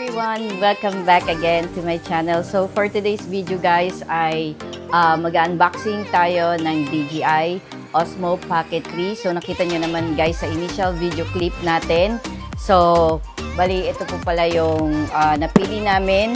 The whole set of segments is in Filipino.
everyone! Welcome back again to my channel. So for today's video guys ay mag-unboxing tayo ng DJI Osmo Pocket 3. So nakita nyo naman guys sa initial video clip natin. So bali ito po pala yung napili namin.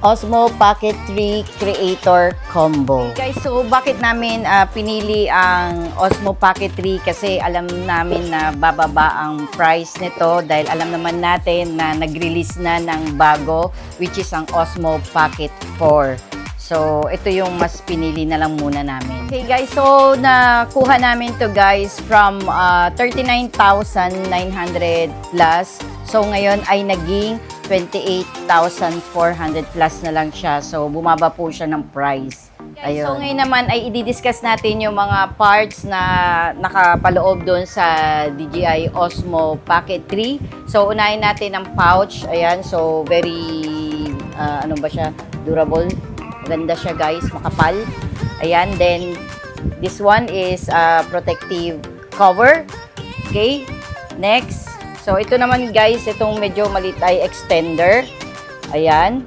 Osmo Pocket 3 Creator Combo. Okay guys, so bakit namin pinili ang Osmo Pocket 3? Kasi alam namin na bababa ang price nito dahil alam naman natin na nag-release na ng bago which is ang Osmo Pocket 4. So, ito yung mas pinili na lang muna namin. Okay guys, so nakuha namin to guys from 39,900 plus. So, ngayon ay naging 28,400 plus na lang siya. So, bumaba po siya ng price. Ayun. So, ngayon naman ay i-discuss natin yung mga parts na nakapaloob doon sa DJI Osmo Pocket 3. So, unahin natin ang pouch. Ayan. So, very, ano ba siya? Durable. Maganda siya guys. Makapal. Ayan. Then, this one is protective cover. Okay. Next. So, ito naman guys, itong medyo maliit ay extender. Ayan.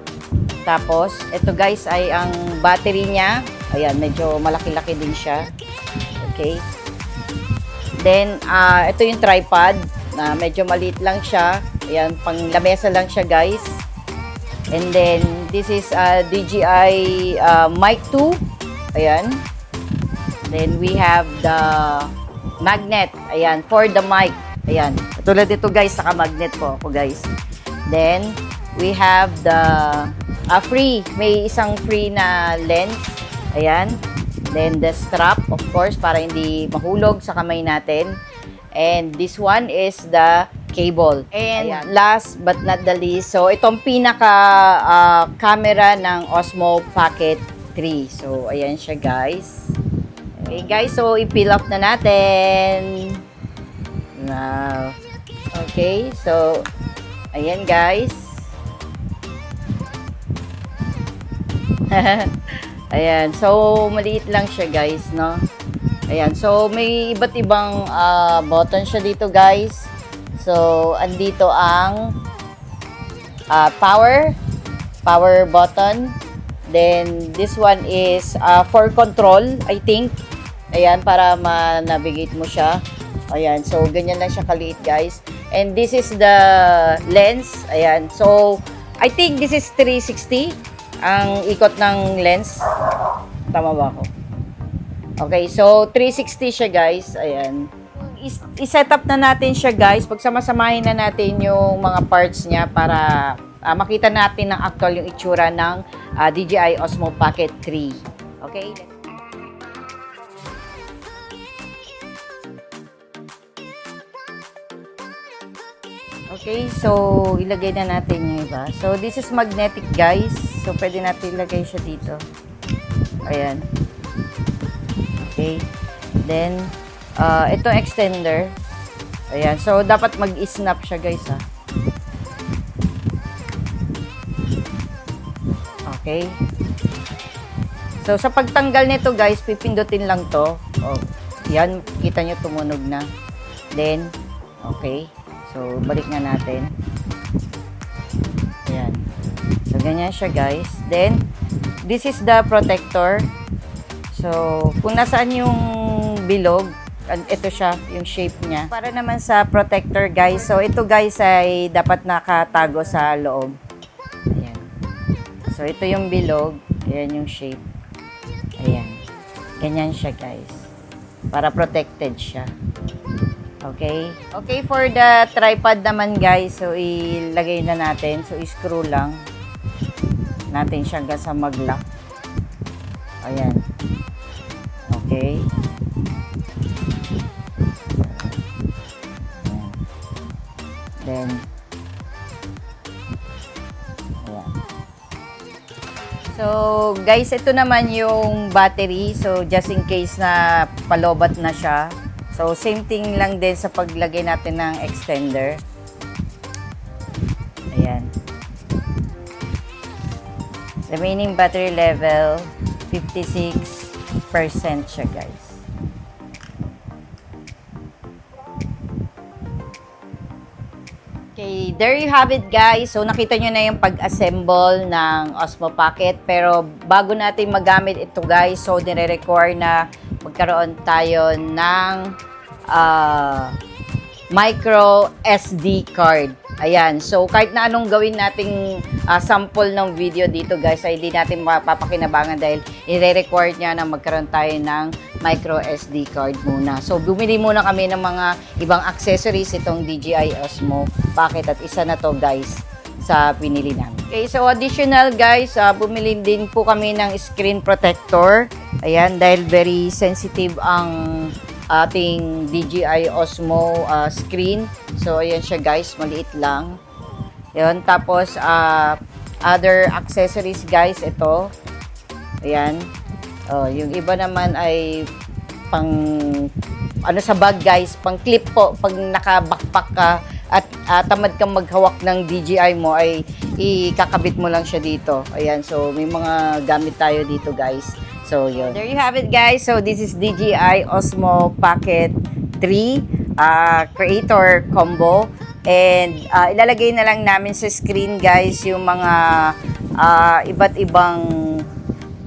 Tapos, ito guys ay ang battery niya. Ayan, medyo malaki-laki din siya. Okay. Then, ito yung tripod na medyo maliit lang siya. Ayan, pang lamesa lang siya guys. And then, this is DJI Mic 2. Ayan. Then, we have the magnet. Ayan, for the mic. Ayan. Tulad dito guys, naka-magnet po ako guys. Then, we have the free. May isang free na lens. Ayan. Then, the strap, of course, para hindi mahulog sa kamay natin. And this one is the cable. And ayan. Last but not the least, so itong pinaka camera ng Osmo Pocket 3. So, ayan siya guys. Okay guys, so i-peel off na natin. Wow. Okay, so ayan guys. Ayan, so maliit lang siya guys, no? Ayan, so may iba't ibang button siya dito guys. So andito ang power button. Then this one is for control, I think. Ayan, para ma-navigate mo siya. Ayan, so ganyan lang siya kaliit guys. And this is the lens. Ayan, so I think this is 360 ang ikot ng lens. Tama ba ako? Okay, so 360 siya guys. Ayan. I-set up na natin siya guys. Pagsama-samahin na natin yung mga parts niya para makita natin ng actual yung itsura ng DJI Osmo Pocket 3. Okay? Okay, so ilagay na natin yung iba. So this is magnetic guys. So pwede natin ilagay siya dito. Ayan. Okay. Then itong extender. Ayan. So dapat mag-snap siya guys ha. Okay. So sa pagtanggal nito guys, pipindutin lang to. Oh, yan, kita nyo tumunog na. Then okay. So, balik na natin. Ayan. So, ganyan siya, guys. Then, this is the protector. So, kung nasaan yung bilog, ito siya, yung shape niya. Para naman sa protector, guys. So, ito, guys, ay dapat nakatago sa loob. Ayan. So, ito yung bilog. Ayan yung shape. Ayan. Ganyan siya, guys. Para protected siya. Okay. Okay, for the tripod naman guys, so ilagay na natin. So, screw lang natin siya hanggang sa mag-lock. Ayan. Okay. Ayan. Then, ayan. So, guys, ito naman yung battery. So, just in case na palobat na siya. So, same thing lang din sa paglagay natin ng extender. Ayan. Remaining battery level, 56% siya, guys. Okay, there you have it guys. So nakita nyo na yung pag-assemble ng Osmo Pocket. Pero bago natin magamit ito guys, so nire-require na magkaroon tayo ng micro SD card. Ayan, so kahit na anong gawin nating sample ng video dito guys, ay hindi natin mapapakinabangan dahil i-require niya na magkaroon tayo ng micro SD card muna. So bumili muna kami ng mga ibang accessories itong DJI Osmo Pocket at isa na to guys sa pinili namin. Okay, so additional guys, bumili din po kami ng screen protector. Ayan, dahil very sensitive ang ating DJI Osmo screen. So, ayan siya guys, maliit lang. Ayan, tapos other accessories guys, ito. Ayan. Yung iba naman ay pang ano sa bag guys, pang clip po pag naka-backpack ka at tamad kang maghawak ng DJI mo ay ikakabit mo lang siya dito. Ayan, so may mga gamit tayo dito guys. So, yun. There you have it, guys. So, this is DJI Osmo Pocket 3 Creator Combo. And, ilalagay na lang namin sa screen, guys, yung mga iba't ibang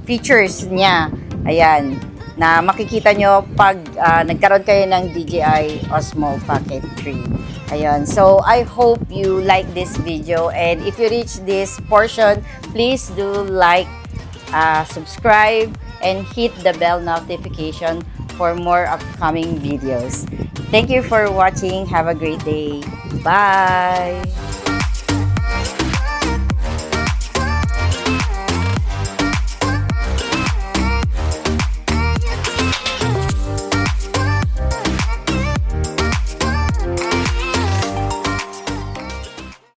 features niya. Ayan. Na makikita nyo pag nagkaroon kayo ng DJI Osmo Pocket 3. Ayan. So, I hope you like this video. And if you reach this portion, please do like, subscribe, and hit the bell notification for more upcoming videos. Thank you for watching. Have a great day. Bye!